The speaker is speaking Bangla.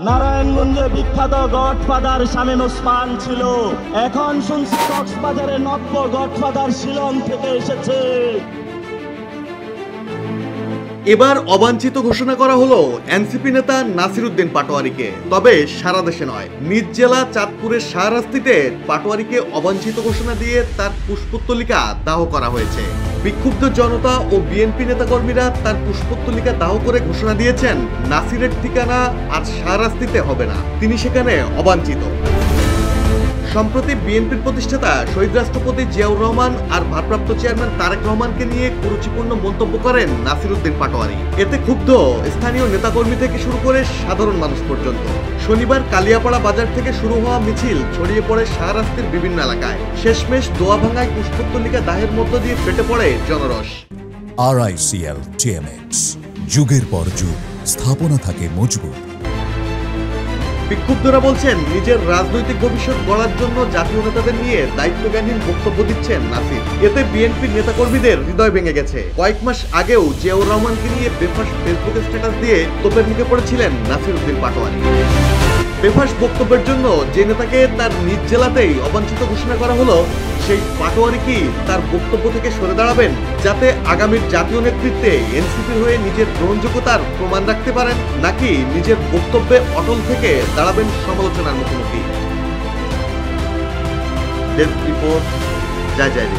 নারায়ণগঞ্জে বিখ্যাত গডফাদার শামীম ওসমান ছিল, এখন শুনছি কক্সবাজারে নব্য গডফাদার শিলং থেকে এসেছে। এবার অবাঞ্ছিত ঘোষণা করা হলো এনসিপি নেতা নাসির উদ্দিন পাটোয়ারিকে, তবে সারা দেশে নয়। নিজ জেলা চাঁদপুরের শাহরাস্তিতে পাটোয়ারিকে অবাঞ্ছিত ঘোষণা দিয়ে তার পুষ্পোত্তলিকা দাহ করা হয়েছে। বিক্ষুব্ধ জনতা ও বিএনপি নেতাকর্মীরা তার পুষ্পোত্তলিকা দাহ করে ঘোষণা দিয়েছেন নাসিরের ঠিকানা আর শাহরাস্তিতে হবে না, তিনি সেখানে অবাঞ্ছিত। সম্প্রতি বিএনপির প্রতিষ্ঠাতা শহীদ রাষ্ট্রপতি জিয়াউর রহমান আর ভারপ্রাপ্ত চেয়ারম্যান তারেক রহমানকে নিয়ে কুরুচিপূর্ণ মন্তব্য করেন নাসির উদ্দিন পাটোয়ারি। এতে ক্ষুব্ধ স্থানীয় নেতাকর্মী থেকে শুরু করে সাধারণ মানুষ পর্যন্ত। শনিবার কালিয়াপাড়া বাজার থেকে শুরু হওয়া মিছিল ছড়িয়ে পড়ে শাহরাস্তির বিভিন্ন এলাকায়। শেষমেশ দোয়াভাঙ্গায় পুষ্পোত্তলিকা দাহের মধ্য দিয়ে ফেটে পড়ে জনরস। RICL TMX, যুগের পর যুগ স্থাপনা থাকে মজবুত। বিক্ষুব্ধরা বলছেন, নিজের রাজনৈতিক ভবিষ্যৎ গড়ার জন্য জাতীয় নেতাদের নিয়ে দায়িত্বজ্ঞানহীন বক্তব্য দিচ্ছেন নাসির। এতে বিএনপির নেতাকর্মীদের হৃদয় ভেঙে গেছে। কয়েক মাস আগেও জিয়াউর রহমানকে নিয়ে বেফাঁস ফেসবুকে স্ট্যাটাস দিয়ে তোপের মুখে পড়েছিলেন নাসির উদ্দিন পাটোয়ারি। বেফাঁস বক্তব্যের জন্য যে নেতাকে তার নিজ জেলাতেই অবাঞ্ছিত ঘোষণা করা হলো, সেই পাটোয়ারি কি তার বক্তব্য থেকে সরে দাঁড়াবেন, যাতে আগামীর জাতীয় নেতৃত্বে এনসিপির হয়ে নিজের গ্রহণযোগ্যতার প্রমাণ রাখতে পারেন, নাকি নিজের বক্তব্যে অটল থেকে দাঁড়াবেন সমালোচনার মুখোমুখি? ডেস্ক রিপোর্ট, জয় জয়।